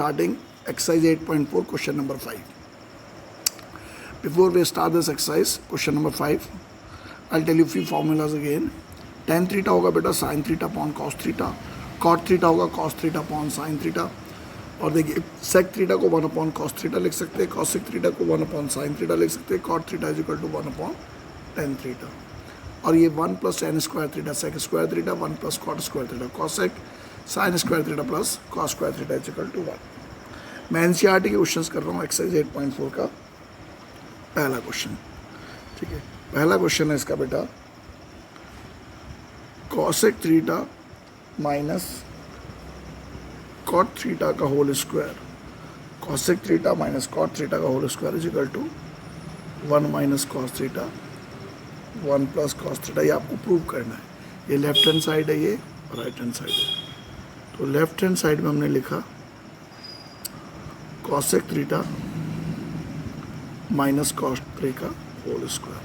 starting exercise 8.4 question number 5. Before we start this exercise, question number 5, I'll tell you few formulas again. tan theta होगा बेटा sin theta upon cos theta, cot theta होगा cos theta upon sin theta, और देखिए sec theta को 1 upon cos theta लिख सकते हैं, cosec theta को 1 upon sin theta लिख सकते हैं, cot theta is equal to 1 upon tan theta, और ये 1 plus tan square theta sec square theta 1 plus cot square theta cosec sin square theta plus cos square theta is equal to 1. मैं NCERT के questions कर रहा हूँ exercise 8.4 का पहला question. ठीक है, पहला क्वेश्चन है इसका बेटा cosec theta minus cot theta का whole square, cosec theta minus cot theta का whole square is equal to 1 minus cos theta 1 plus cos theta. ये आपको प्रूव करना है. ये लेफ्ट हैंड साइड है, ये राइट हैंड साइड है. तो लेफ्ट हैंड साइड में हमने लिखा cosec theta minus cos theta का whole square,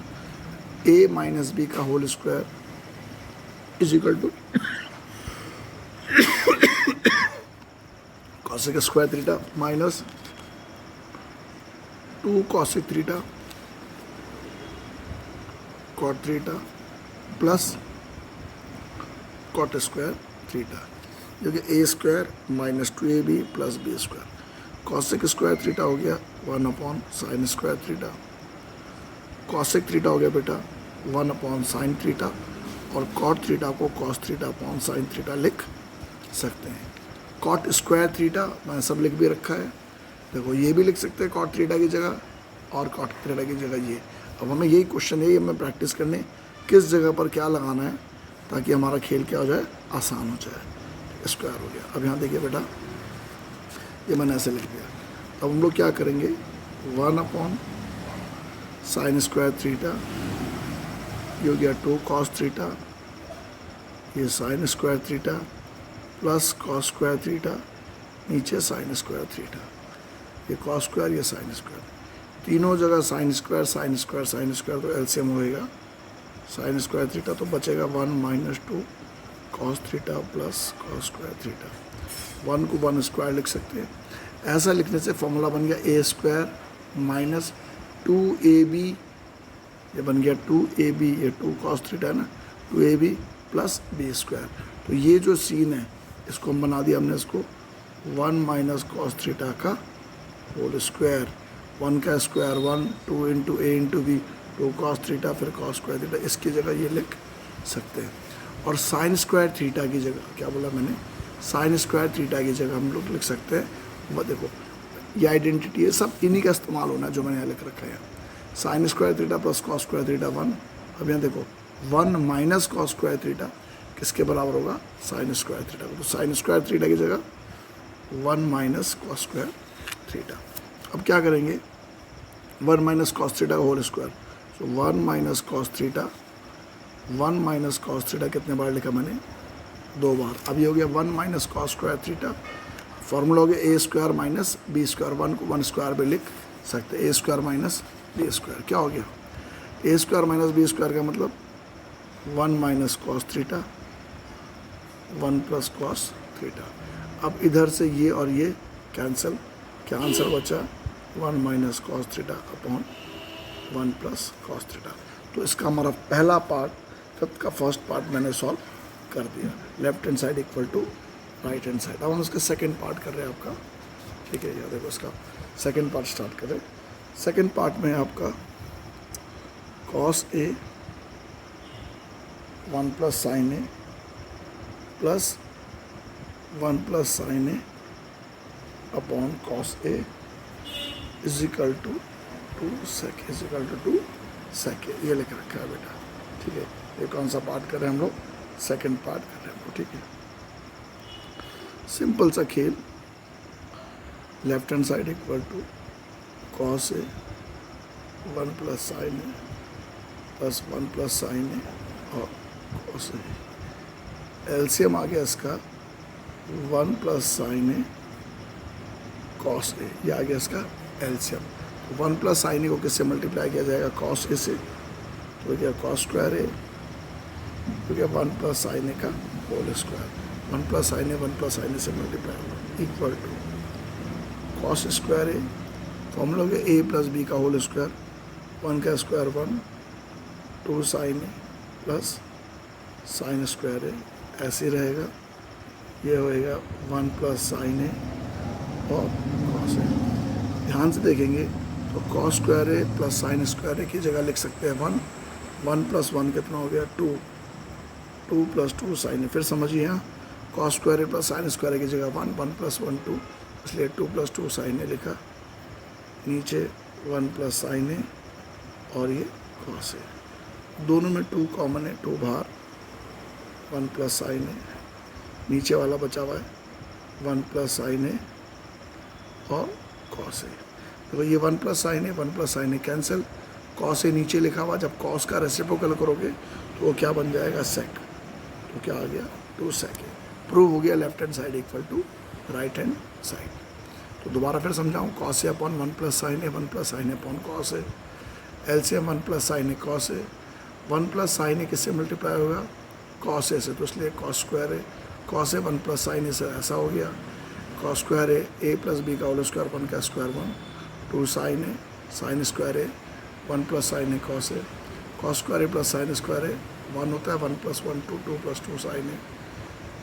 a minus b का whole square is equal to cosec square theta minus 2 cosec theta cot theta plus cot square theta, जो कि a square minus 2ab plus b square. cosec square theta हो गया 1 upon sine square theta, cosec theta हो गया बेटा 1 upon sine theta, और cot theta को cos theta upon sine theta लिख सकते हैं. cot स्क्वायर थीटा मैंने सब लिख भी रखा है. देखो ये भी लिख सकते हैं cot थीटा की जगह और cot थीटा की जगह ये. अब हमें यही क्वेश्चन है, ये हमें प्रैक्टिस करने किस जगह पर क्या लगाना है ताकि हमारा खेल क्या हो जाए, आसान हो जाए. स्क्वायर हो गया. अब यहाँ देखिए बेटा ये मैंने ऐसे लिख दिया. अब हम लोग क्या करेंगे 1 अपॉन साइन स्क्वायर थीटा, ये हो गया 2 cos थीटा, ये sign square theta plus cos square theta, नीचे साइन स्क्वायर थीटा, ये cos स्क्वायर ये साइन स्क्वायर, तीनों जगह sine square sine square sine square, तो एलसीएम होएगा साइन स्क्वायर थीटा, तो बचेगा 1 minus 2 cos theta plus cos square theta. 1 को 1 स्क्वायर लिख सकते हैं. ऐसा लिखने से फॉर्मूला बन गया a स्क्वायर माइनस 2ab, ये बन गया 2ab, ये 2 cos थीटा है ना, 2ab प्लस b स्क्वायर. तो ये जो सीन है इसको हम बना दिया हमने, इसको 1 माइनस cos थीटा का होल स्क्वायर, 1 का square 1, 2 into a into b, 2 cos theta फिर cos स्क्वायर थीटा, इसकी जगह ये लिख सकते हैं. और साइन स्क्वायर थीटा की जगह क्या बोला मैंने, साइन स्क्वायर थीटा की जगह हम लोग लिख सकते हैं, वो देखो ये आइडेंटिटी है, सब इन्हीं का इस्तेमाल होना है जो मैंने यहाँ लिख रखा है. Sign square theta plus cos square theta 1. अब यहाँ देखो 1 माइनस cos स्क्वायर थीटा किसके बराबर होगा, साइन स्क्वायर थीटा को. तो साइन स्क्वायर थीटा की जगह 1 माइनस cos स्क्वायर थीटा. अब क्या करेंगे 1 माइनस cos थीटा का होल स्क्वायर, तो 1 minus cos theta, 1 minus cos theta कितने बार लिखा मैंने, 2 बार. अब ये हो गया 1 minus cos square theta. Formula हो गया a square minus b square, 1 को 1 स्क्वायर भी लिख सकते हैं, a square minus b square. क्या हो गया a square minus b square का मतलब 1 minus cos theta 1 plus cos theta. अब इधर से ये और ये कैंसिल, क्या आंसर बचा 1 minus cos theta upon 1 plus cos theta. तो इसका हमारा पहला पार्ट, फिफ्थ का फर्स्ट पार्ट मैंने सॉल्व कर दिया. Left hand side equal to right hand side. अब हम उसका सेकंड पार्ट कर रहे हैं आपका. ठीक है, ये देखो इसका सेकंड पार्ट स्टार्ट करें. सेकंड पार्ट में आपका cos a 1 plus sine a plus 1 plus sine a upon cos a is equal to 2 sec is equal to 2 sec a. ये लिख रखा है बेटा. ठीक है, ये कौन सा पार्ट कर रहे हैं हम लोग, सेकंड पार्ट कर रहे हैं हम लोग. ठीक है, सिंपल सा खेल. Left hand side equal to cos a 1 plus sine a plus 1 plus sine a और cos a. एलसीएम आ गया इसका 1 plus sine a cos a, ये आ गया इसका एलसीएम. 1 प्लस साइन a को किससे मल्टीप्लाई किया जाएगा, cos a से, तो क्या cos स्क्वायर a, तो क्या 1 प्लस साइन a का whole square. 1 plus sine a 1 plus sine a से multiply equal to cos square a, formula हो गया ए प्लस बी का होल स्क्वायर, 1 का square 1, 2 sine A plus sine square a, ऐसे रहेगा। ये होएगा 1 प्लस साइन ए और कॉस ए। ध्यान से देखेंगे तो कॉस स्क्वायर ए प्लस साइन स्क्वायर ए की जगह लिख सकते हैं 1, 1 प्लस 1 कितना हो गया 2, 2 प्लस 2 साइन ए। फिर समझिए यहाँ कॉस स्क्वायर ए प्लस साइन स्क्वायर ए की जगह 1, 1 प्लस 1 2, इसलिए 2 प्लस 2 साइन ए लिखा, नीचे 1 प्लस साइन ए और ये कॉस ए। दोनों में 2 कॉमन है, 2 बाहर, 1 प्लस साइन ए, नीचे वाला बचा हुआ है 1 प्लस साइन ए और कॉस ए। तो ये 1 plus sine a, 1 plus sine A cancel, cos A नीचे लिखा हुआ, जब कॉस का रेसिप्रोकल करोगे तो वो क्या बन जाएगा सेक, तो क्या आ गया 2 सेक ए। प्रूव हो गया left hand side equal to right hand side. तो दोबारा फिर समझाऊँ, cos a upon 1 plus sine a, 1 plus sine a upon cos a, LCM 1 plus sine a cos a, 1 plus sine a किससे मल्टीप्लाई होगा cos a से, तो इसलिए cos square a, cos a 1 plus sine ए से ऐसा हो गया, cos square ए plus B का होल स्क्वायर 1 का square 1, 2 sine A, sign square a 1 plus sine a cos A, cos square A plus sine square a 1 होता है, 1 plus 1 2, 2 plus 2 sine ए,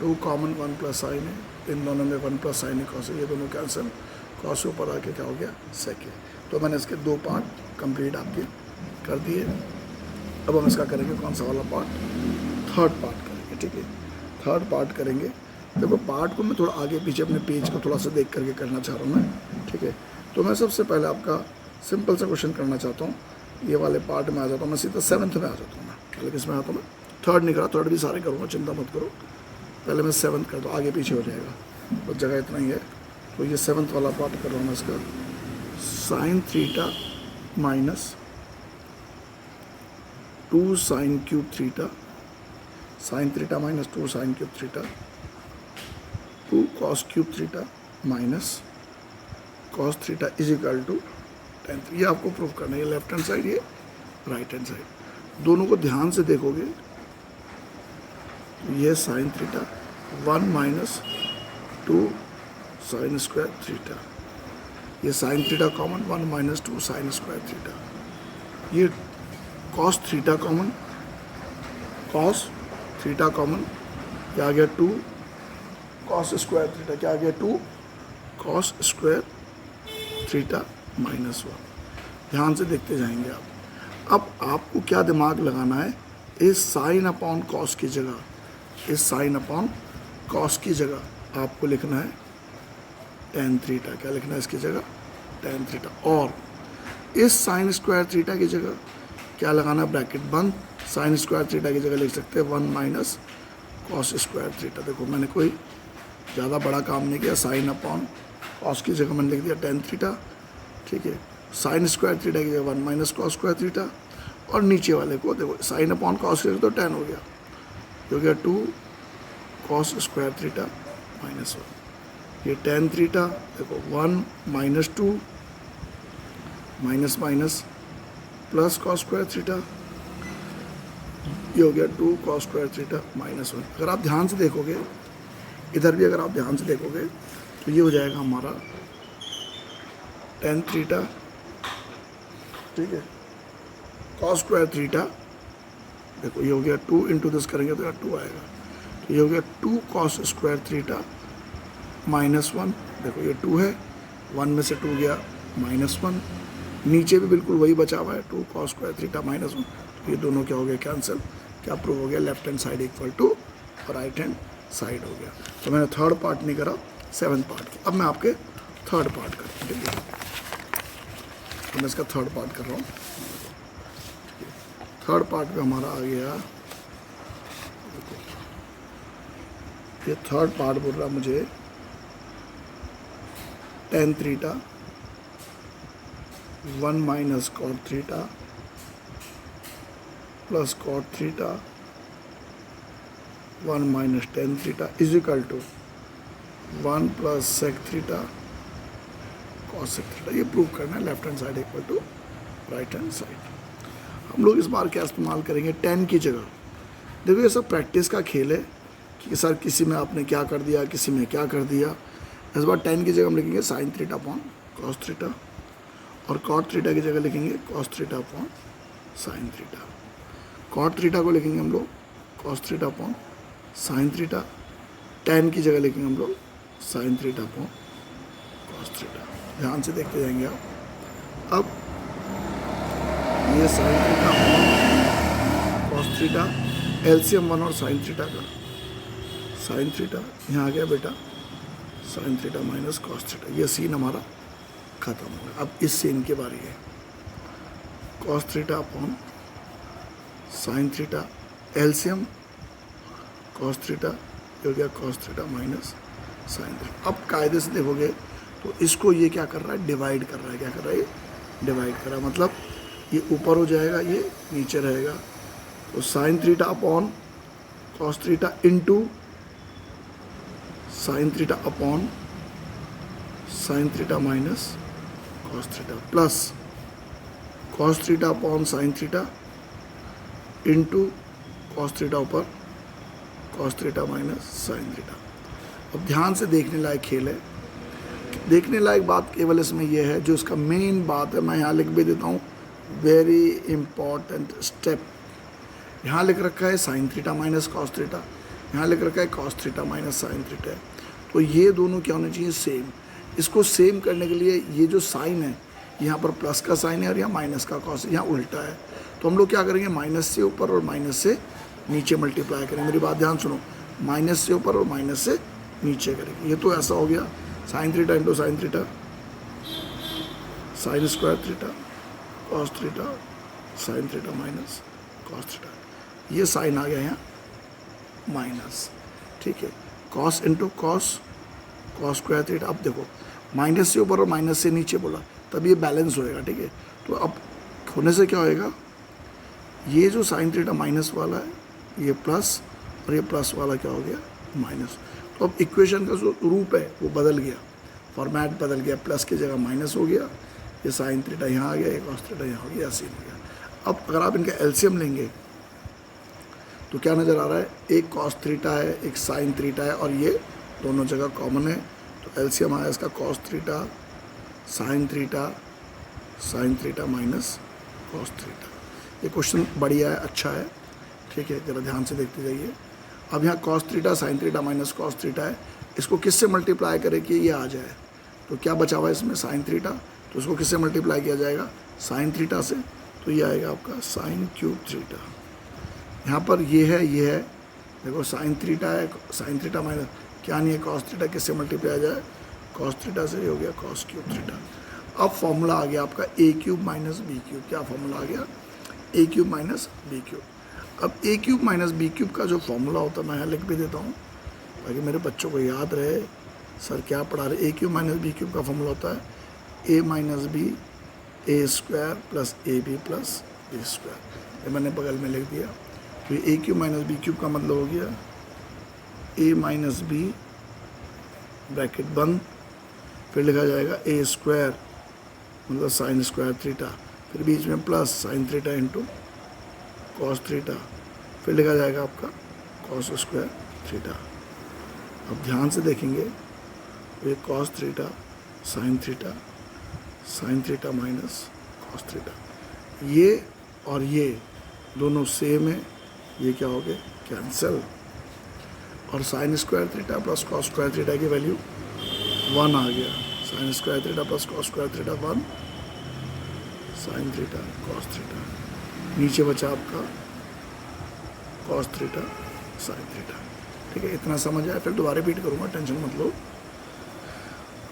2 common 1 plus sine ए, इन दोनों में 1 plus sine a cos A, ये दोनों cancel, cos के ऊपर आके क्या हो गया सेक ए। तो मैंने इसके 2 पार्ट कंप्लीट आपके कर दिए। अब हम इसका करेंगे कौन सा वाला पार्ट, थर्ड पार्ट करेंगे। ठीक है, थर्ड पार्ट करेंगे। देखो पार्ट को मैं थोड़ा आगे पीछे अपने पेज को थोड़ा सा देख करके करना चाह रहा हूँ मैं। ठीक है, तो मैं सबसे पहले आपका सिंपल सा क्वेश्चन करना चाहता हूँ, ये वाले पार्ट में आ जाता हूँ मैं, सीधा 7th में आ जाता हूँ मैं। पहले किसमें आता हूँ मैं, थर्ड नहीं करा, थर्ड भी सारे करूँगा, चिंता मत करो, पहले मैं 7th कर दूँ, आगे पीछे हो जाएगा तो जगह इतना ही है। तो ये 7th वाला पार्ट कर रहा हूँ मैं इसका, sine theta minus 2 sine cube theta, sine theta minus 2 sine cube theta, 2 cos cube theta minus cos theta is equal to tan। ये आपको प्रूव करना है, ये लेफ्ट हैंड साइड, ये राइट हैंड साइड। दोनों को ध्यान से देखोगे, ये sine theta 1 minus 2 sine square theta, ये sine theta common 1 minus 2 sine square theta, ये cos theta common, cos theta common, क्या आ गया 2 कॉस स्क्वायर थीटा, क्या आ गया 2 कॉस स्क्वायर थीटा माइनस 1। ध्यान से देखते जाएंगे आप। अब आपको क्या दिमाग लगाना है, इस साइन अपॉन कॉस की जगह, इस साइन अपॉन कॉस की जगह आपको लिखना है tan थीटा। क्या लिखना है इसकी जगह, tan थीटा। और इस साइन स्क्वायर थीटा की जगह क्या लगाना, ब्रैकेट बंद, साइन स्क्वायर थीटा की जगह लिख सकते हैं 1 माइनस कॉस स्क्वायर थीटा। देखो मैंने कोई ज़्यादा बड़ा काम नहीं किया, साइन अपॉन कॉस की जगह मैंने लिख दिया tan थीटा। ठीक है, साइन स्क्वायर थीटा की जगह 1 माइनस कॉस स्क्वायर थीटा, और नीचे वाले को देखो साइन अपॉन कॉस की जगह तो tan हो गया, हो गया 2 कॉस स्क्वायर थीटा माइनस 1। ये tan थीटा देखो 1 minus 2 minus minus plus cos square theta, ये हो गया 2 कॉस स्क्वायर थीटा माइनस 1। अगर आप ध्यान से देखोगे, इधर भी अगर आप ध्यान से देखोगे तो ये हो जाएगा हमारा tan थीटा, ठीक है, कॉस स्क्वायर थीटा, देखो ये हो गया 2 इंटू दिस करेंगे तो 2 आएगा, तो ये हो गया 2 कॉस स्क्वायर थीटा माइनस 1। देखो ये 2 है, 1 में से 2 गया माइनस 1, नीचे भी बिल्कुल वही बचा हुआ है 2 कॉस स्क्वायर थीटा माइनस 1। तो ये दोनों क्या हो गया कैंसिल, क्या प्रूव हो गया, left hand side equal to right hand side हो गया। तो मैंने थर्ड पार्ट नहीं करा, 7th पार्ट की। अब मैं आपके थर्ड पार्ट कर रहा हूँ, ठीक है, तो मैं इसका थर्ड पार्ट कर रहा हूँ। थर्ड पार्ट में हमारा आ गया, ये थर्ड पार्ट बोल रहा मुझे tan theta 1 minus cot theta plus cot theta 1 minus tan theta is equal to 1 plus sec theta cosec theta. ये प्रूव करना है, left hand side equal to right hand side. हम लोग इस बार क्या इस्तेमाल करेंगे, tan की जगह। देखो ये सब प्रैक्टिस का खेल है कि सर किसी में आपने क्या कर दिया, किसी में क्या कर दिया, इस बार tan की जगह हम लिखेंगे sine theta upon cos theta, और कॉट थीटा की जगह लिखेंगे cos theta upon sine theta. Cot theta को लिखेंगे हम लोग cos theta upon sine theta, tan की जगह लिखेंगे हम लोग sine theta upon cos theta. ध्यान से देखते जाएंगे आप। अब ये sine theta upon cos theta, LCM 1 और साइन थीटा का, साइन थीटा यहाँ आ गया बेटा sine theta minus cos theta. ये सीन हमारा खत्म हो गया। अब इस सीन की बारी है, cos theta upon sine theta, LCM cos theta, ये हो गया cos theta minus sine theta. अब कायदे से देखोगे तो इसको ये क्या कर रहा है, डिवाइड कर रहा है। क्या कर रहा है, ये डिवाइड कर रहा है, मतलब ये ऊपर हो जाएगा, ये नीचे रहेगा। तो sine theta upon cos theta into sine theta upon sine theta minus cos theta, plus cos theta upon sine theta into cos theta ऊपर cos theta minus sine theta. अब ध्यान से देखने लायक खेल है। देखने लायक बात केवल इसमें यह है, जो इसका मेन बात है मैं यहाँ लिख भी देता हूँ, वेरी इंपॉर्टेंट स्टेप। यहाँ लिख रखा है sign theta minus cos theta, यहाँ लिख रखा है cos theta minus sine theta. तो ये दोनों क्या होने चाहिए, सेम। इसको सेम करने के लिए ये जो साइन है, यहाँ पर प्लस का साइन है और यहाँ माइनस का कॉस, यहाँ उल्टा है। तो हम लोग क्या करेंगे, माइनस से ऊपर और माइनस से नीचे मल्टीप्लाई करेंगे। मेरी बात ध्यान सुनो, माइनस से ऊपर और माइनस से नीचे करेंगे। ये तो ऐसा हो गया sign theta into sine theta, sign square theta cos theta sine theta minus cos theta. ये साइन आ गया यहाँ माइनस, ठीक है, cos into cos cos square theta. अब देखो माइनस से ऊपर और माइनस से नीचे बोला, तब ये बैलेंस होएगा, ठीक है। तो अब होने से क्या होएगा, ये जो साइन थीटा माइनस वाला है ये प्लस, और ये प्लस वाला क्या हो गया माइनस। तो अब इक्वेशन का जो रूप है वो बदल गया, फॉर्मेट बदल गया, प्लस की जगह माइनस हो गया, ये साइन थीटा यहाँ आ गया, ये कॉस थीटा यहाँ हो गया, सीन हो गया। अब अगर आप इनका एलसीएम लेंगे तो क्या नज़र आ रहा है, एक कॉस थीटा है एक साइन थीटा है, और ये दोनों जगह कॉमन है। तो एलसीएम आया इसका cos theta sine theta minus cos theta. ये क्वेश्चन बढ़िया है, अच्छा है, ठीक है, ज़रा ध्यान से देखते जाइए। अब यहाँ cos theta sine theta minus cos theta है, इसको किससे मल्टीप्लाई करें कि ये आ जाए। तो क्या बचा हुआ है इसमें, साइन थीटा, तो इसको किससे मल्टीप्लाई किया जाएगा, साइन थीटा से। तो ये आएगा आपका साइन क्यूब थीटा। यहाँ पर ये है, देखो साइन थीटा है, साइन थीटा माइनस क्या नहीं है कॉस थीटा, किससे मल्टीप्लाई आ जाए, कॉस थीटा से, हो गया कॉस क्यूब थीटा। अब फॉर्मूला आ गया आपका ए क्यूब माइनस बी क्यूब। क्या फॉर्मूला आ गया, A cube minus B cube. अब ए क्यूब माइनस बी क्यूब का जो फॉर्मूला होता है मैं यहाँ लिख भी देता हूँ ताकि मेरे बच्चों को याद रहे सर क्या पढ़ा रहे। A cube minus B cube का फॉर्मूला होता है A minus B A square plus A B plus B square. ये मैंने बगल में लिख दिया। तो A cube minus B cube का मतलब हो गया ए माइनस बी ब्रैकेट बंद, फिर लिखा जाएगा ए स्क्वायर मतलब साइन स्क्वायर थीटा, फिर बीच में plus sign theta into cos theta, फिर लिखा जाएगा आपका कॉस स्क्वायर थीटा। अब ध्यान से देखेंगे ये cos theta sine theta minus cos theta, ये और ये दोनों सेम है, ये क्या हो गए कैंसिल, और sign square theta plus cos square theta की वैल्यू 1 आ गया। Sign square theta plus cos square theta 1, sine theta cos theta, नीचे बचा आपका कॉस थीटा साइन थीटा। ठीक है, इतना समझ आया, फिर दोबारा रिपीट करूँगा, टेंशन मत लो।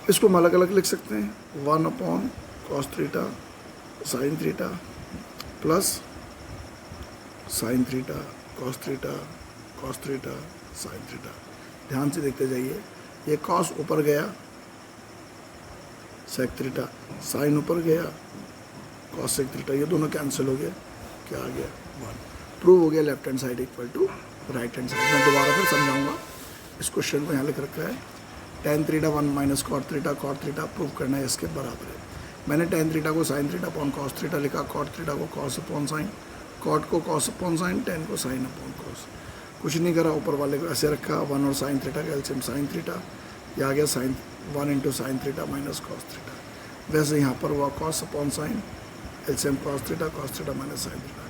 इसको हम अलग अलग लिख सकते हैं, 1 upon cos theta sine theta plus sine theta cos theta sine theta. ध्यान से देखते जाइए, ये कॉस ऊपर गया सेक थीटा, साइन ऊपर गया कॉस सेक थीटा, ये दोनों कैंसिल हो गए, क्या आ गया 1। प्रूव हो गया left hand side equal to right hand side. मैं दोबारा फिर समझाऊंगा। इस क्वेश्चन को यहाँ लिख रखा है tan theta 1 minus cot theta prove करना है इसके बराबर है। मैंने tan थीटा को sine theta upon cos theta लिखा, कॉट थीटा को कॉस अपॉन साइन, कॉट को कॉस अपॉन साइन, tan को साइन अपॉन कॉस। कुछ नहीं करा, ऊपर वाले को ऐसे रखा, 1 और साइन थीटा का एलसीएम साइन थीटा, ये आ गया sine 1 into sine theta minus cos theta. वैसे यहाँ पर हुआ cos upon sine, LCM cos theta minus sine theta,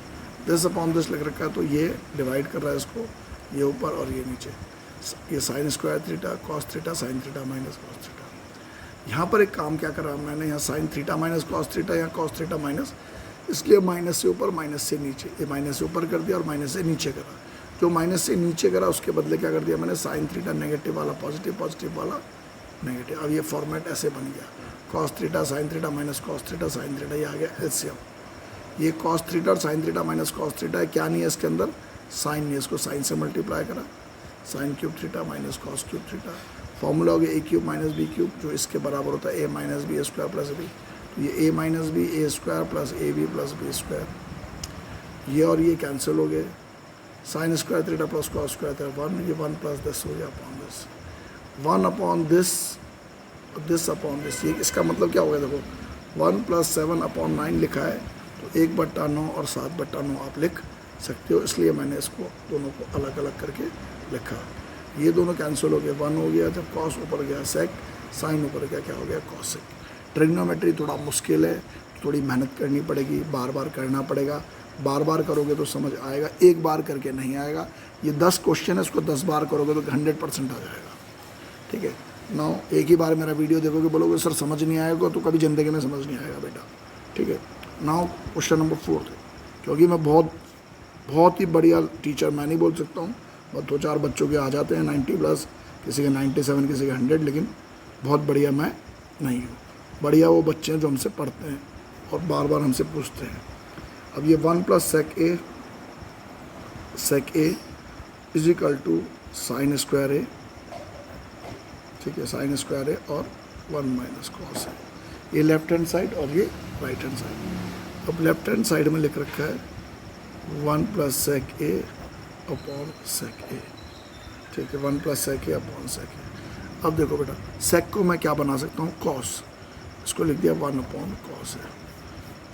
this upon this लिख रखा है, तो ये डिवाइड कर रहा है इसको, ये ऊपर और ये नीचे, ये sign square theta cos theta sine theta minus cos theta. यहाँ पर एक काम क्या करा मैंने, यहाँ sign theta minus cos theta, यहाँ कॉस थीटा माइनस, इसलिए माइनस से ऊपर माइनस से नीचे, ये माइनस से ऊपर कर दिया और माइनस से नीचे करा। जो माइनस से नीचे करा उसके बदले क्या कर दिया मैंने, साइन थीटा नेगेटिव वाला पॉजिटिव, पॉजिटिव वाला नेगेटिव। अब ये फॉर्मेट ऐसे बन गया, cos theta sine theta minus cos theta sine theta, ये आ गया एलसीएम। ये कॉस थीटा और sine theta minus cos theta है, क्या नहीं है इसके अंदर, साइन नहीं है, इसको साइन से मल्टीप्लाई करा, sine cube theta minus cos cube theta. Formula हो गया A cube minus B cube, जो इसके बराबर होता है A minus B square plus B. तो ये A minus B A square plus A B plus B square, ये और ये कैंसिल हो गए, sine square theta plus cos square theta 1, ये 1 प्लस दिस हो गया upon this, 1 upon this upon this. ये इसका मतलब क्या हो गया, देखो 1 प्लस 7 अपॉन 9 लिखा है, तो 1/9 और 7/9 आप लिख सकते हो, इसलिए मैंने इसको दोनों को अलग अलग करके लिखा। ये दोनों कैंसिल हो गए, 1 हो गया, जब कॉस ऊपर गया सेक, साइन ऊपर गया क्या हो गया कॉसेक। ट्रिग्नोमेट्री थोड़ा मुश्किल है, थोड़ी मेहनत करनी पड़ेगी, बार बार करना पड़ेगा, बार बार करोगे तो समझ आएगा, एक बार करके नहीं आएगा। ये 10 क्वेश्चन है, उसको 10 बार करोगे तो 100% आ जाएगा, ठीक है। नाउ एक ही बार मेरा वीडियो देखोगे, बोलोगे सर समझ नहीं आएगा, तो कभी ज़िंदगी में समझ नहीं आएगा बेटा, ठीक है। नाउ क्वेश्चन नंबर 4 थे, क्योंकि मैं बहुत ही बढ़िया टीचर मैं नहीं बोल सकता हूँ, बहुत 2-4 बच्चों के आ जाते हैं 90 प्लस, किसी के 97, किसी के 100, लेकिन बहुत बढ़िया मैं नहीं हूँ। बढ़िया वो बच्चे हैं जो हमसे पढ़ते हैं और बार बार हमसे पूछते हैं। अब ये 1 plus sec A is equal to sine square ए, ठीक है, साइन स्क्वायर ए और 1 माइनस कॉस ए, ये लेफ्ट हैंड साइड और ये राइट हैंड साइड। अब लेफ्ट हैंड साइड में लिख रखा है 1 प्लस सेक ए अपॉन सेक ए, ठीक है, 1 प्लस सेक ए अपॉन सेक ए। अब देखो बेटा, सेक को मैं क्या बना सकता हूँ, कॉस, इसको लिख दिया 1 अपॉन कॉस है,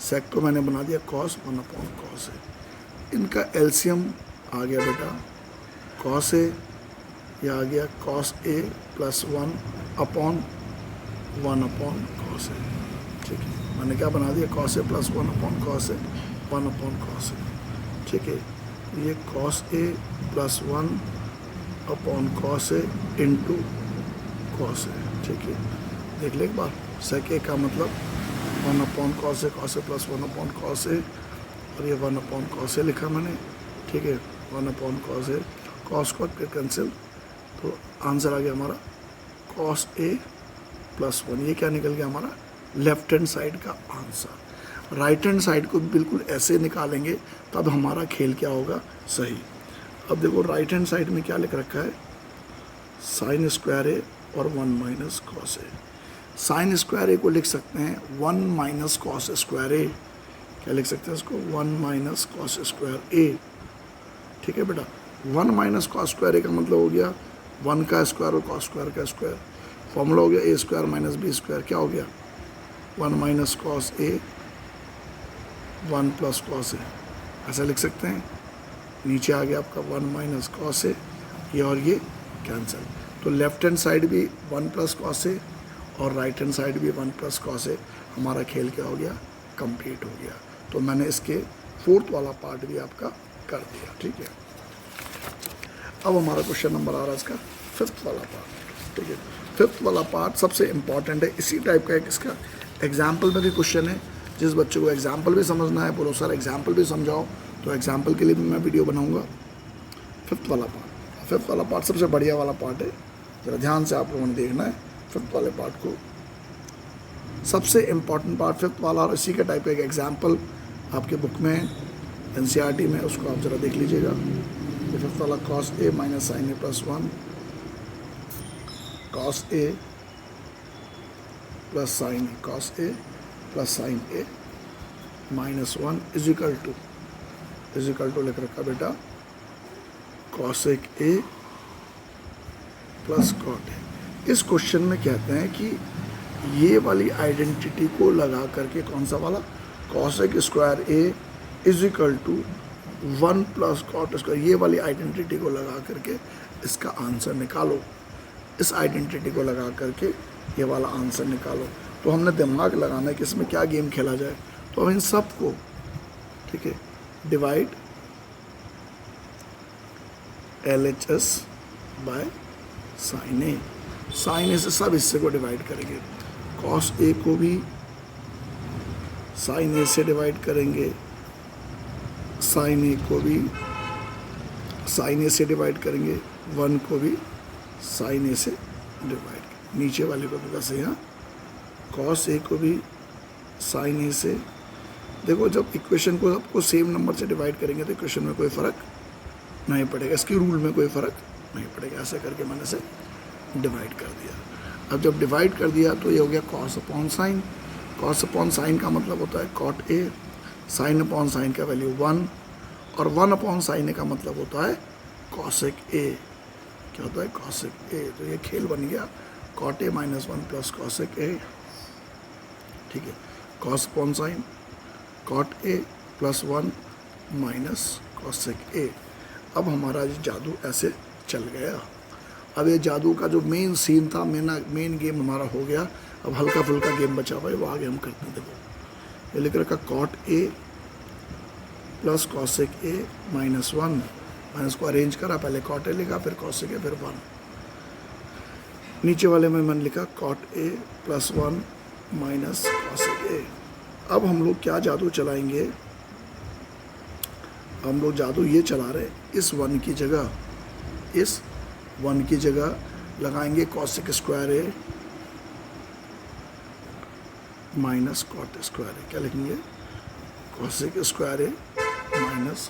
सेक को मैंने बना दिया कॉस 1 अपॉन कॉस है। इनका एलसीएम आ गया बेटा कॉस ए, यह आ गया cos A plus 1 upon cos A, ठीक है, मैंने क्या बना दिया, cos A plus 1 upon cos a, 1 upon cos A, ठीक है। ये cos A plus 1 upon cos A into cos A, ठीक है। देख ले एक बार, सेक ए का मतलब 1 अपॉन कॉस ए प्लस 1 अपॉन कॉस ए, और ये 1 अपॉन कॉस ए लिखा मैंने, ठीक है, 1 अपॉन कॉस ए, कॉस को कैंसिल, तो आंसर आ गया हमारा कॉस ए प्लस 1। ये क्या निकल गया हमारा, लेफ्ट हैंड साइड का आंसर। राइट हैंड साइड को बिल्कुल ऐसे निकालेंगे तब हमारा खेल क्या होगा, सही। अब देखो राइट हैंड साइड में क्या लिख रखा है, साइन स्क्वायर ए और 1 minus cos a. Sign square ए को लिख सकते हैं 1 माइनस कॉस स्क्वायर ए, क्या लिख सकते हैं इसको, 1 माइनस कॉस स्क्वायर ए, ठीक है बेटा। 1 माइनस कॉस स्क्वायर ए का मतलब हो गया 1 का स्क्वायर और कॉस स्क्वायर का स्क्वायर। फॉर्मूला हो गया A square minus B square, क्या हो गया 1 minus cos a 1 plus cos ए, ऐसा लिख सकते हैं। नीचे आ गया आपका 1 माइनस कॉस ए, ये और ये कैंसिल, तो लेफ्ट हैंड साइड भी 1 प्लस कॉस ए और राइट हैंड साइड भी 1 प्लस कॉस ए। हमारा खेल क्या हो गया, कंप्लीट हो गया। तो मैंने इसके 4th वाला पार्ट भी आपका कर दिया, ठीक है। अब हमारा क्वेश्चन नंबर आ रहा है इसका 5th वाला पार्ट, ठीक है। 5th वाला पार्ट सबसे इम्पॉर्टेंट है, इसी टाइप का एक इसका एग्जाम्पल में भी क्वेश्चन है। जिस बच्चे को एग्जाम्पल भी समझना है, बोलो सर एग्जाम्पल भी समझाओ, तो एग्जाम्पल के लिए भी मैं वीडियो बनाऊंगा। 5th वाला पार्ट सबसे बढ़िया वाला पार्ट है, ज़रा ध्यान से आप लोगों ने देखना है 5th वाले पार्ट को। सबसे इम्पॉर्टेंट पार्ट 5th वाला, और इसी का टाइप का एक एग्जाम्पल आपके बुक में NCERT में, उसको आप ज़रा देख लीजिएगा। 5th वाला cos a minus sine A plus 1, cos A plus sine a, cos A plus sine a minus 1 is equal to लिख रखा बेटा cosec A plus cot a. इस क्वेश्चन में कहते हैं कि ये वाली आइडेंटिटी को लगा करके, कौन सा वाला, cosec square a is equal to 1 plus cot square, ये वाली आइडेंटिटी को लगा करके इसका आंसर निकालो। इस आइडेंटिटी को लगा करके ये वाला आंसर निकालो। तो हमने दिमाग लगाना है कि इसमें क्या गेम खेला जाए। तो हम इन सब को, ठीक है, divide LHS by sine A. Sine ए से सब हिस्से को डिवाइड करेंगे। कॉस ए को भी साइन ए से डिवाइड करेंगे, साइन ए को भी साइन ए से डिवाइड करेंगे, 1 को भी साइन ए से डिवाइड। नीचे वाले को भी कैसे, यहाँ कॉस ए को भी साइन ए से। देखो जब इक्वेशन को सबको सेम नंबर से डिवाइड करेंगे तो इक्वेशन में कोई फ़र्क नहीं पड़ेगा, इसकी रूल में कोई फ़र्क नहीं पड़ेगा। ऐसे करके मैंने इसे डिवाइड कर दिया। अब जब डिवाइड कर दिया तो ये हो गया cos upon sine. Cos upon sine का मतलब होता है cot a, sine upon sine का वैल्यू 1, और 1 अपॉन साइन ए का मतलब होता है कॉसेक ए। क्या होता है? Cosec a. तो ये खेल बन गया cot a minus 1 plus cosec a, ठीक है। Cos upon sine cot a plus 1 minus cosec a. अब हमारा ये जादू ऐसे चल गया। अब ये जादू का जो मेन सीन था, मेन गेम हमारा हो गया। अब हल्का फुल्का गेम बचा हुआ है, वो आगे हम करते हैं। देखो ये लिख रखा cot a plus cosec A minus 1, minus को अरेंज करा, पहले कॉट ए लिखा, फिर कॉसेक ए, फिर 1। नीचे वाले में मैंने लिखा cot a plus 1 minus cosec a. अब हम लोग क्या जादू चलाएंगे? हम लोग जादू ये चला रहे, इस 1 की जगह, इस 1 की जगह लगाएंगे cosec square a minus cot square a. क्या लिखेंगे? Cosec square a minus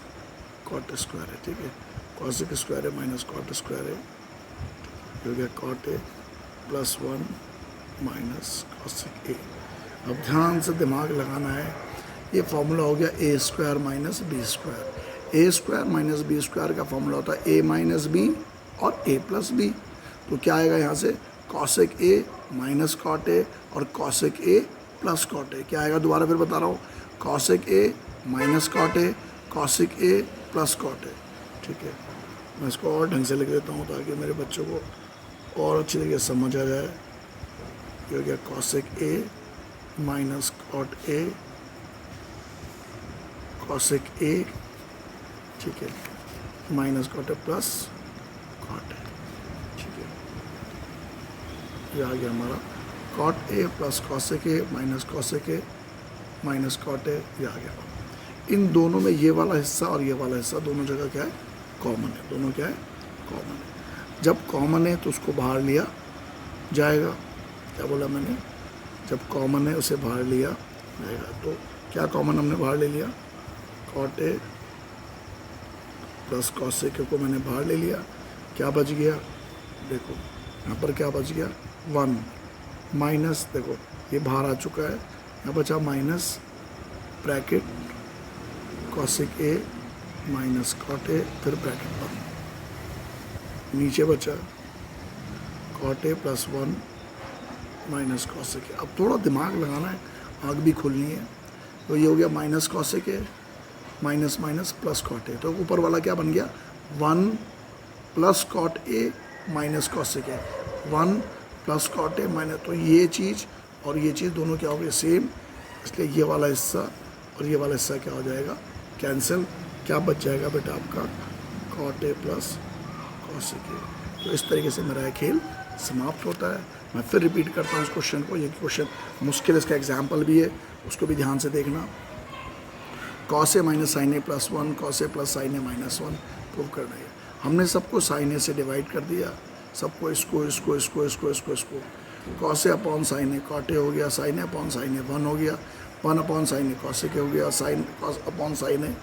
cot square ए, ठीक है। Cosec square a minus cot square a हो गया cot a plus 1 minus cosec a. अब ध्यान से दिमाग लगाना है। ये फॉर्मूला हो गया A square minus B square. A square minus B square का फॉर्मूला होता है ए माइनस बी और ए प्लस बी। तो क्या आएगा यहाँ से? Cosec A minus cot A और cosec A plus cot A. क्या आएगा? दोबारा फिर बता रहा हूँ, कॉसेक ए माइनस कॉट ए, कॉसेक ए प्लस कॉट ए, ठीक है। मैं इसको और ढंग से लिख देता हूँ ताकि मेरे बच्चों को और अच्छी तरीके से समझ आ जाए। ये हो गया cosec A minus cot A, cosec a, ठीक है, minus cot a plus cot ए, ठीक है। ये आ गया हमारा cot a plus cosec A minus cosec A minus cot a. ये आ गया। इन दोनों में ये वाला हिस्सा और ये वाला हिस्सा दोनों जगह क्या है? कॉमन है। दोनों क्या है? कॉमन है। जब कॉमन है तो उसको बाहर लिया जाएगा। क्या बोला मैंने? जब कॉमन है उसे बाहर लिया जाएगा। तो क्या कॉमन हमने बाहर ले लिया? Cot a plus cosec a को मैंने बाहर ले लिया। क्या बच गया? देखो यहाँ पर क्या बच गया? 1 माइनस, देखो ये बाहर आ चुका है, यहाँ बचा minus bracket cosec A minus cot a, फिर ब्रैकेट बंद। नीचे बचा cot a plus 1 minus cosec a. अब थोड़ा दिमाग लगाना है, आँख भी खुलनी है। तो ये हो गया minus cosec A minus minus plus cot a. तो ऊपर वाला क्या बन गया? 1 plus cot a minus cosec a, 1 plus cot a minus. तो ये चीज़ और ये चीज़ दोनों क्या हो गए? सेम। इसलिए ये वाला हिस्सा और ये वाला हिस्सा क्या हो जाएगा? कैंसिल। क्या बच जाएगा बेटा आपका? Cot a plus cosec a. तो इस तरीके से मेरा ये खेल समाप्त होता है। मैं फिर रिपीट करता हूँ इस क्वेश्चन को। ये क्वेश्चन मुश्किल, इसका एग्जाम्पल भी है, उसको भी ध्यान से देखना। Cos a minus sine A plus 1, cos A plus sine a minus 1 prove करना है। हमने सबको साइन ए से डिवाइड कर दिया, सबको, इसको इसको इसको इसको इसको इसको। Cos a upon sine a cot a हो गया, sine a upon sine a 1 हो गया, 1 upon sine a cosec a हो गया, sine cos upon sine a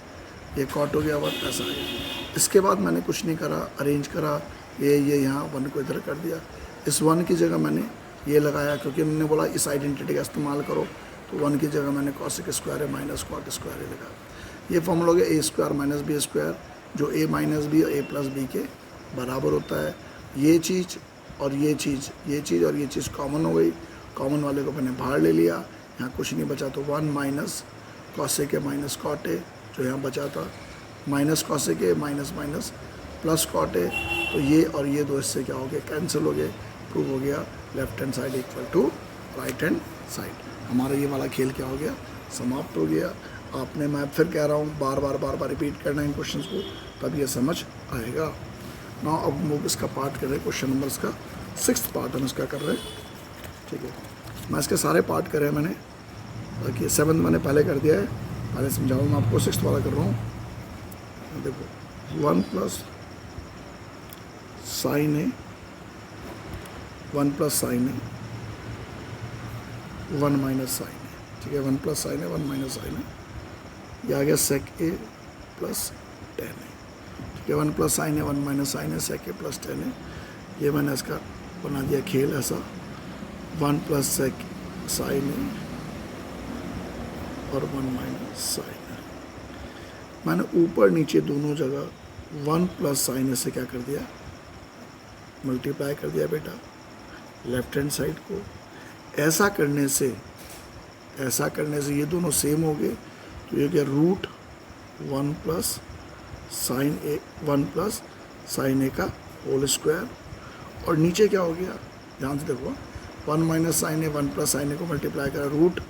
ये कॉट हो गया 1, ऐसा है। इसके बाद मैंने कुछ नहीं करा, अरेंज करा, ये यहाँ 1 को इधर कर दिया। इस 1 की जगह मैंने ये लगाया क्योंकि उन्होंने बोला इस आइडेंटिटी का इस्तेमाल करो। तो 1 की जगह मैंने cosec square a minus cot square ए लगा। ये फॉर्मूला हो गया A square minus B square, जो ए माइनस बी और ए प्लस बी के बराबर होता है। ये चीज़ और ये चीज़, ये चीज़ और ये चीज़ कॉमन हो गई। कॉमन वाले को मैंने बाहर ले लिया, यहाँ कुछ नहीं बचा। तो 1 minus cosec A minus cot a जो यहाँ बचा था, minus cosec A minus minus plus cot a. तो ये और ये दो हिस्से क्या हो गए? कैंसिल हो गए। प्रूव हो गया left hand side equal to right hand side. हमारा ये वाला खेल क्या हो गया, समाप्त हो गया। आपने, मैं फिर कह रहा हूँ, बार बार रिपीट करना है इन क्वेश्चंस को, तब ये समझ आएगा ना। अब हम लोग इसका पार्ट कर रहे हैं, क्वेश्चन नंबर इसका 6th पार्ट हम इसका कर रहे हैं, ठीक है। मैं इसके सारे पार्ट करे हैं मैंने, बाकी 7th मैंने पहले कर दिया है, पहले समझाऊँ। मैं आपको 6th वाला कर रहा हूँ। देखो 1 plus sine a, 1 plus sine a, 1 minus sine a, ठीक है। 1 plus sine a, 1 minus sine a, ये आ गया सेक ए प्लस टेन ए, ठीक है। 1 plus sine a, 1 minus sine A, sec A plus ten ए। ये मैंने इसका बना दिया खेल ऐसा, 1 प्लस सेक साइन ए और 1 माइनस साइन ए। मैंने ऊपर नीचे दोनों जगह 1 प्लस साइन ए से क्या कर दिया, मल्टीप्लाई कर दिया बेटा लेफ्ट हैंड साइड को। ऐसा करने से ये दोनों सेम हो गए, तो ये क्या, root 1 plus sine a, 1 plus sine ए का होल स्क्वायर। और नीचे क्या हो गया, ध्यान से देखो, 1 minus sine a, 1 plus sine ए को मल्टीप्लाई करा, root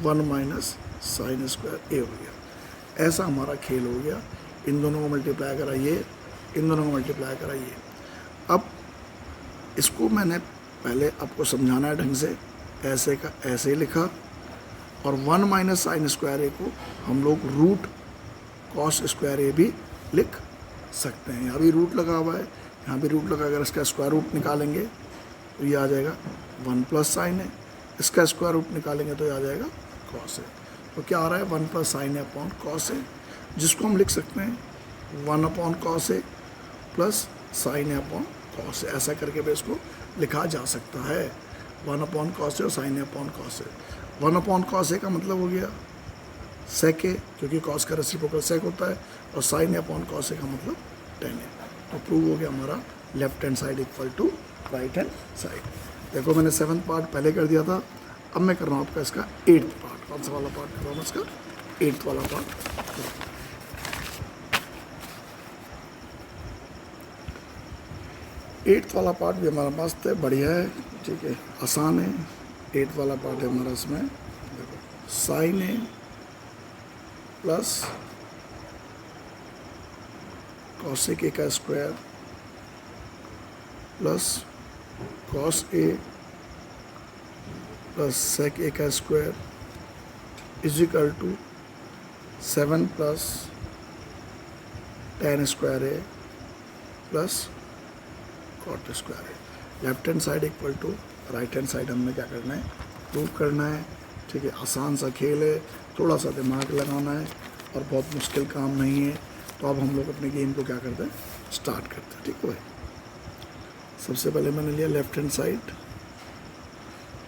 1 minus sign square a हो गया। ऐसा हमारा खेल हो गया। इन दोनों को मल्टीप्लाई करा ये, इन दोनों को मल्टीप्लाई करा ये। अब इसको मैंने पहले आपको समझाना है ढंग से, ऐसे का ऐसे ही लिखा, और 1 माइनस साइन स्क्वायर ए को हम लोग रूट कॉस स्क्वायर ए भी लिख सकते हैं। यहाँ भी रूट लगा हुआ है, यहाँ भी रूट लगा, अगर इसका स्क्वायर रूट निकालेंगे तो ये आ जाएगा 1 प्लस साइन ए, इसका स्क्वायर रूट निकालेंगे तो ये आ जाएगा कॉस ए। तो क्या आ रहा है, 1 plus sine a upon cos ए, जिसको हम लिख सकते हैं 1 upon cos A plus sine a upon cos ए। ऐसा करके भी इसको लिखा जा सकता है, 1 अपॉन कॉस ए और sine a upon cos a. 1 upon cos a का मतलब हो गया सेक ए, क्योंकि कॉस का रेसिप्रोकल सेक होता है, और sine a upon cos a का मतलब टेन ए। तो प्रूव हो गया हमारा left hand side equal to right hand side. देखो मैंने 7th पार्ट पहले कर दिया था, अब मैं कर रहा हूँ आपका इसका 8th पार्ट। कौन सा वाला पार्ट कर रहा हूँ इसका, 8th वाला पार्ट। 8th वाला पार्ट भी हमारा मस्त है, बढ़िया है, ठीक है, आसान है। 8th वाला पार्ट है हमारा, इसमें देखो sine A plus cosec A का square plus cos A plus sec A का square is equal to 7 plus tan square A plus cot square है। Left hand side equal to right hand side हमने क्या करना है, prove करना है, ठीक है। आसान सा खेल है, थोड़ा सा दिमाग लगाना है और बहुत मुश्किल काम नहीं है। तो अब हम लोग अपने गेम को क्या करते हैं, स्टार्ट करते हैं, ठीक है भाई। सबसे पहले मैंने लिया left hand side,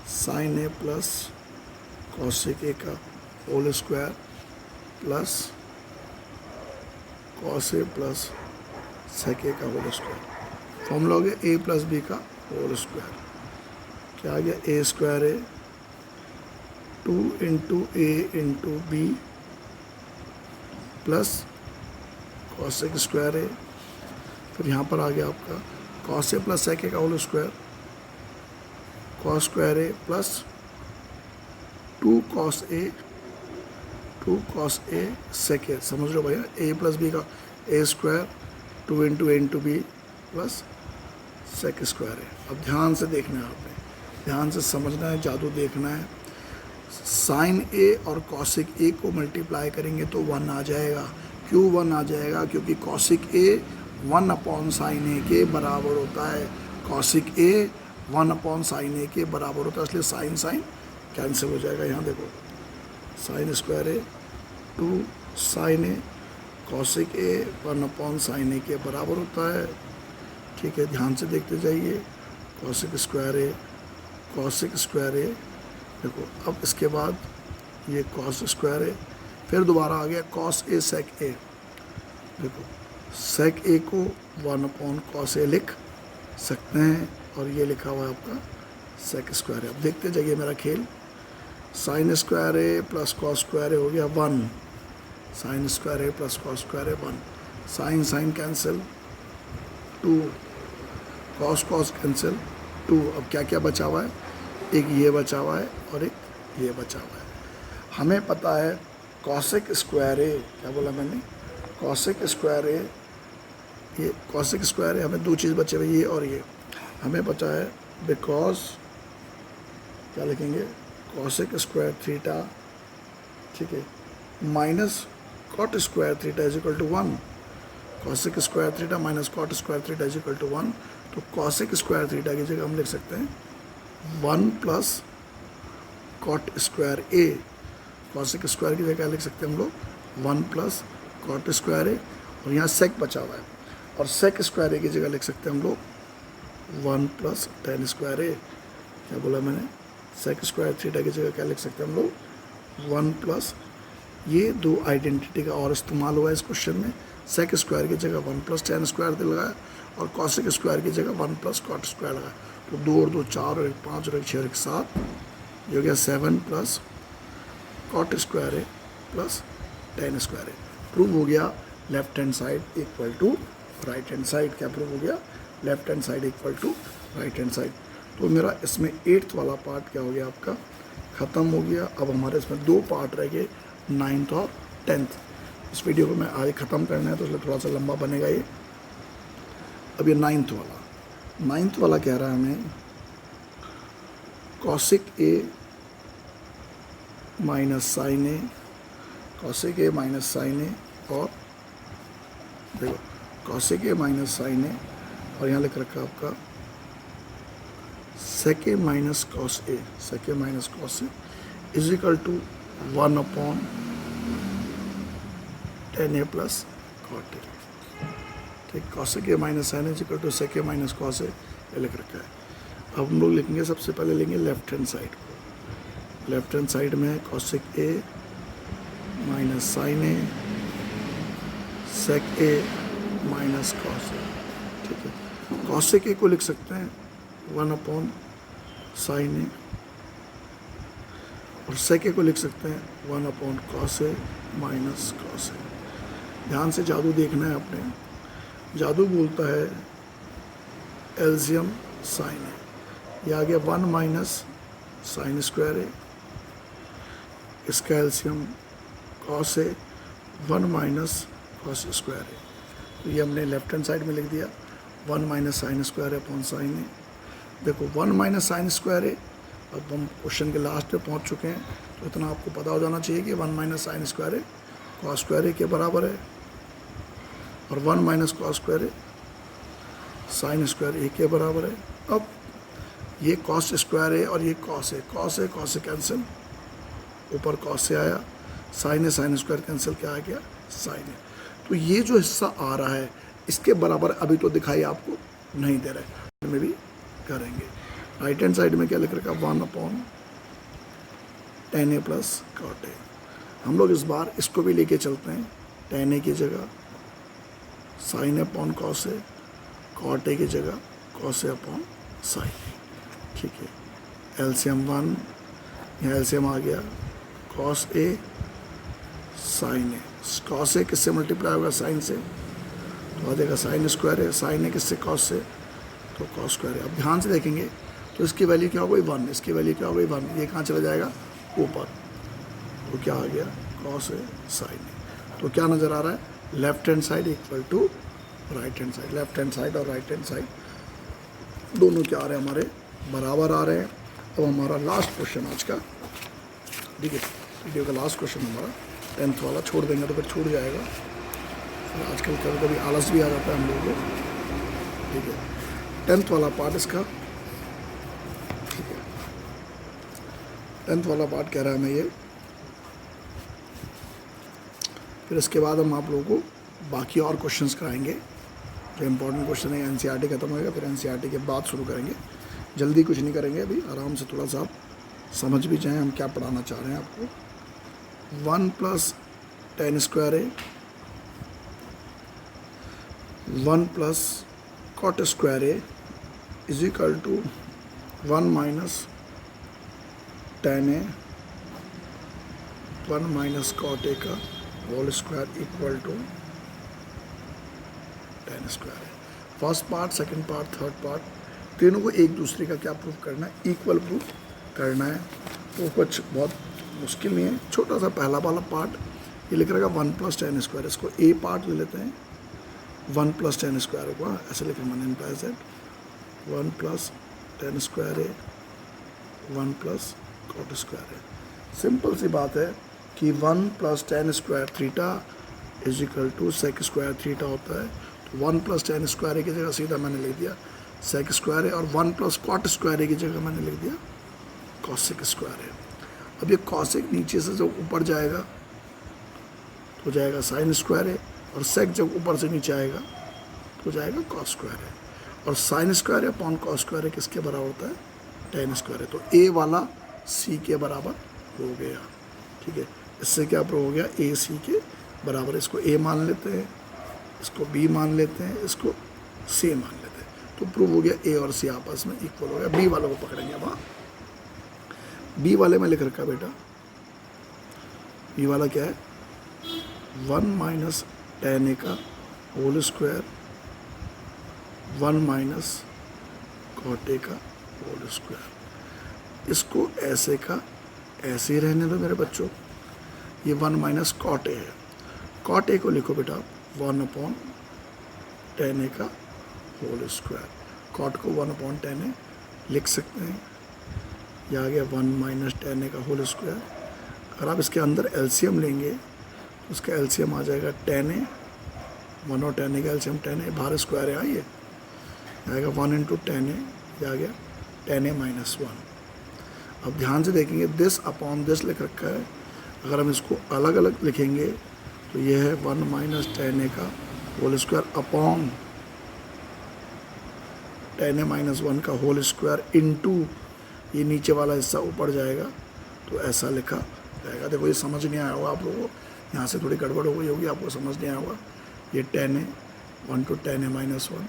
sine A plus cosec A का whole square plus cos A plus sec A का होल स्क्वायर। फॉर्मूला हो गया ए प्लस बी का होल स्क्वायर। क्या आ गया, A square A 2 into A into B plus cosec square A, फिर यहाँ पर आ गया आपका cos A plus sec A का whole square, cos square A plus 2 cos A sec A. समझ लो भैया, ए प्लस बी का A square 2 into A into B plus sec square है। अब ध्यान से देखना है, आपने ध्यान से समझना है, जादू देखना है। साइन ए और कॉसिक ए को मल्टीप्लाई करेंगे तो 1 आ जाएगा। क्यों 1 आ जाएगा, क्योंकि कॉसिक ए 1 अपॉन साइन ए के बराबर होता है। कॉसिक ए 1 अपॉन साइन ए के बराबर होता है, इसलिए साइन साइन कैंसिल हो जाएगा। यहाँ देखो sign square A 2 sine A, cosec A 1 upon sine ए के बराबर होता है, ठीक है। ध्यान से देखते जाइए, कॉसिक स्क्वायर ए देखो। अब इसके बाद ये कॉस स्क्वायर ए, फिर दोबारा आ गया कॉस ए सेक ए। देखो सेक ए को 1 अपॉन कॉस ए लिख सकते हैं, और ये लिखा हुआ है आपका सेक स्क्वायर ए। अब देखते जाइए मेरा खेल, sine square A plus cos square a हो गया 1, sine square A plus cos square a 1, sine sine cancel 2, cos cos cancel 2। अब क्या क्या बचा हुआ है, एक ये बचा हुआ है और एक ये बचा हुआ है। हमें पता है कॉसेक स्क्वायर ए, क्या बोला मैंने, कॉसेक स्क्वायर ए, ये कॉसेक स्क्वायर ए, हमें दो चीज़ बचे हुए, ये और ये। हमें पता है बिकॉज, क्या लिखेंगे, कॉसेक स्क्वायर थीटा, ठीक है, minus cot square theta is equal to 1। Cosec square theta minus cot square theta is equal to 1। तो कॉसेक स्क्वायर थीटा की जगह हम लिख सकते हैं 1 प्लस कॉट स्क्वायर ए। कॉसेक स्क्वायर की जगह क्या लिख सकते हैं हम लोग, 1 प्लस कॉट स्क्वायर ए, और यहाँ सेक बचा हुआ है, और सेक स्क्वायर ए की जगह लिख सकते हैं हम लोग 1 प्लस टेन स्क्वायर ए। क्या बोला मैंने, सेक स्क्वायर थीटा की जगह क्या लिख सकते हैं हम लोग 1 प्लस, ये दो आइडेंटिटी का और इस्तेमाल हुआ है इस क्वेश्चन में। सेक स्क्वायर की जगह 1 प्लस टेन स्क्वायर लगाया, और कॉसेक स्क्वायर की जगह 1 प्लस कॉट स्क्वायर लगाया। तो 2 और 2 4 और 1 5 और 1 6 और 1 7, ये हो गया 7 प्लस कॉट स्क्वायर है प्लस टेन स्क्वायर है। प्रूव हो गया left hand side equal to right hand side. क्या प्रूव हो गया, left hand side equal to right hand side. तो मेरा इसमें 8th वाला पार्ट क्या हो गया आपका, ख़त्म हो गया। अब हमारे इसमें 2 पार्ट रह गए, 9th और 10th। इस वीडियो को मैं आज ख़त्म करना है तो इसलिए थोड़ा सा लंबा बनेगा ये। अब ये 9th वाला कह रहा है हमें cosec A minus sine A, cosec A minus sine A, और देखो cosec A minus sine A, और यहाँ लिख रखा है आपका sec A minus cos A, sec A minus cos A is equal to 1 upon tan A plus cot ए। ठीक, cosec A minus sine is equal to sec A minus cos A, ये लिख रखा है। अब हम लोग लिखेंगे, सबसे पहले लेंगे लेफ्ट हैंड साइड को। लेफ्ट हैंड साइड में cosec A minus sine A, sec A minus cos A. ठीक है, कॉसेक ए को लिख सकते हैं 1 अपॉन साइन ए, और सेक ए को लिख सकते हैं 1 upon cos a minus cos ए। ध्यान से जादू देखना है आपने। जादू बोलता है एलसीएम साइन है, ये आ गया 1 माइनस साइन स्क्वायर है, इसका एलसीएम कॉस है 1 माइनस कॉस स्क्वायर है। तो ये हमने लेफ्ट हैंड साइड में लिख दिया 1 माइनस साइन स्क्वायर है अपॉन साइन है। देखो 1 माइनस साइन स्क्वायर है। अब हम क्वेश्चन के लास्ट पे पहुंच चुके हैं, तो इतना आपको पता हो जाना चाहिए कि 1 माइनस साइन स्क्वायर है कॉस स्क्वायर है के बराबर है, और 1 माइनस कॉस स्क्वायर है साइन स्क्वायर ए के बराबर है। अब ये कॉस स्क्वायर है और ये कॉस है, कॉस है कॉस से कैंसिल, ऊपर कॉस से आया, साइन है साइन स्क्वायर कैंसिल, क्या आ गया साइन है। तो ये जो हिस्सा आ रहा है इसके बराबर अभी तो दिखाई आपको नहीं दे रहा है, में भी करेंगे। राइट हैंड साइड में क्या लिख रखा 1 upon tan A plus cot a. हम लोग इस बार इसको भी लेके चलते हैं, टेन ए की जगह sine upon cos a, cot a की जगह cos a upon sine a. ठीक है, एलसीएम 1, यहाँ एलसीएम आ गया cos a sine a. Cos a किससे मल्टीप्लाई होगा, साइन से, तो आ जाएगा साइन स्क्वायर है, साइन ए किससे कॉस से, तो कॉस स्क्वायर है। अब ध्यान से देखेंगे तो इसकी वैल्यू क्या हो गई 1, इसकी वैल्यू क्या हो गई 1, ये कहाँ चला जाएगा ऊपर, तो क्या आ गया कॉस ए साइन ए। तो क्या नज़र आ रहा है, left hand side equal to right hand side. Left hand side और राइट हैंड साइड दोनों क्या आ रहे हैं, हमारे बराबर आ रहे हैं। अब हमारा लास्ट क्वेश्चन आज का, ठीक है, वीडियो का लास्ट क्वेश्चन हमारा 10th वाला, छोड़ देंगे तो फिर छूट जाएगा। फिर आजकल कभी कभी आलस भी आ जाता है हम लोगों को। ठीक है, 10th वाला पार्ट इसका, ठीक है, 10th वाला पार्ट कह रहा है मैं ये। फिर इसके बाद हम आप लोगों को बाकी और क्वेश्चंस कराएंगे जो इम्पोर्टेंट क्वेश्चन है। एनसीईआरटी खत्म होएगा, फिर एनसीईआरटी के बाद शुरू करेंगे। जल्दी कुछ नहीं करेंगे, अभी आराम से थोड़ा सा आप समझ भी जाएं हम क्या पढ़ाना चाह रहे हैं आपको। 1 प्लस टेन स्क्वायर है, 1 प्लस कॉट स्क्वायर है is equal to 1 minus tan है 1 माइनस कॉट ए का whole square equal to tan square है। First part, second part, third part तीनों को एक दूसरे का क्या प्रूफ करना है, इक्वल प्रूफ करना है। तो कुछ बहुत मुश्किल नहीं है, छोटा सा पहला वाला पार्ट ये लिख रहेगा 1 + tan स्क्वायर, इसको ए पार्ट ले लेते हैं 1 + tan स्क्वायर को, ऐसे लिखे मन इम्प्लाइज दैट 1 + tan स्क्वायर है 1 + cot स्क्वायर है। सिंपल सी बात है कि 1 + tan square theta is equal to sec square theta होता है। तो 1 + tan स्क्वायर की जगह सीधा मैंने लिख दिया सेक स्क्वायर है, और 1 + cot स्क्वायर की जगह मैंने लिख दिया कॉसेक स्क्वायर है। अब ये कॉसेक नीचे से जब ऊपर जाएगा तो जाएगा साइन स्क्वायर है, और सेक जब ऊपर से नीचे आएगा तो जाएगा कॉस स्क्वायर है। और साइन स्क्वायर है अपॉन कॉस स्क्वायर है किसके बराबर होता है, tan स्क्वायर है। तो ए वाला सी के बराबर हो गया, ठीक है। इससे क्या प्रूव हो गया, ए सी के बराबर। इसको ए मान लेते हैं, इसको बी मान लेते हैं, इसको सी मान लेते हैं, तो प्रूव हो गया ए और सी आपस में इक्वल हो गया। बी वालों को पकड़ेंगे अब। बी वाले में लिख रखा बेटा, बी वाला क्या है 1 - tan a का होल स्क्वायर 1 - cot a का होल स्क्वायर। इसको ऐसे का ऐसे ही रहने दो मेरे बच्चों, ये 1 - cot a है। cot a को लिखो बेटा 1 / tan a का होल स्क्वायर। cot को 1 / tan a लिख सकते हैं, यह आ गया 1 - tan a का होल स्क्वायर। अगर आप इसके अंदर एलसीएम लेंगे तो उसका एलसीएम आ जाएगा tan a, 1 और tan a का एलसीएम tan a, बाहर स्क्वायर है ये आएगा 1 × tan a, ये आ गया tan a - 1। अब ध्यान से देखेंगे दिस अपॉन दिस लिख रखा है, अगर हम इसको अलग अलग लिखेंगे तो ये है 1 - tan a का whole square upon tan a - 1 का होल स्क्वायर इनटू ये नीचे वाला हिस्सा ऊपर जाएगा, तो ऐसा लिखा जाएगा। देखो ये समझ नहीं आया होगा आप लोगों को, यहाँ से थोड़ी गड़बड़ हो गई होगी, आपको समझ नहीं आया होगा। ये tan a 1 × tan a - 1,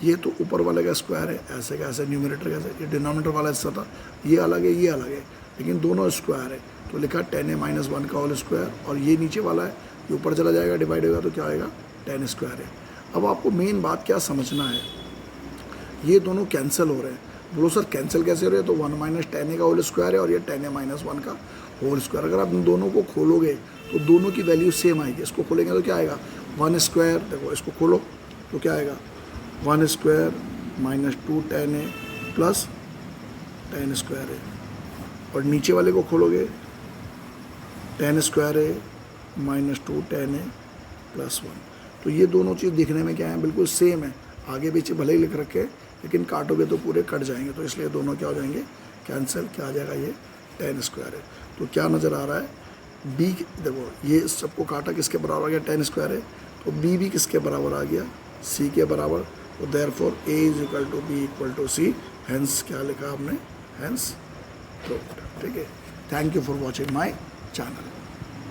ये तो ऊपर वाले का स्क्वायर है, ऐसे का ऐसे न्यूमरेटर का ऐसे, ये डिनोमिनेटर वाला हिस्सा था, ये अलग है ये अलग है, लेकिन दोनों स्क्वायर है, तो लिखा tan a - 1 का होल स्क्वायर, और ये नीचे वाला है ये ऊपर चला जाएगा डिवाइड होगा तो क्या आएगा tan स्क्वायर है। अब आपको मेन बात क्या समझना है, ये दोनों कैंसिल हो रहे हैं। बोलो सर कैंसिल कैसे हो रहे हैं, तो 1 - tan a का होल स्क्वायर है और ये tan a - 1 का होल स्क्वायर। अगर आप इन दोनों को खोलोगे तो दोनों की वैल्यू सेम आएगी। इसको खोलेंगे तो क्या आएगा 1 स्क्वायर, देखो इसको खोलो तो क्या आएगा 1 square -2 tan a plus tan square है, और नीचे वाले को खोलोगे tan स्क्वायर है -2 tan a प्लस 1। तो ये दोनों चीज़ दिखने में क्या है, बिल्कुल सेम है, आगे पीछे भले ही लिख रखे लेकिन काटोगे तो पूरे कट जाएंगे, तो इसलिए दोनों क्या हो जाएंगे कैंसिल। क्या आ जाएगा ये tan स्क्वायर है। तो क्या नज़र आ रहा है बी, देखो ये सबको काटा किसके बराबर आ गया tan स्क्वायर है, तो बी भी किसके बराबर आ गया सी के बराबर। तो therefore A = B = C, hence क्या लिखा आपने, हेंस प्रूव्ड। ठीक है, thank you for watching my channel.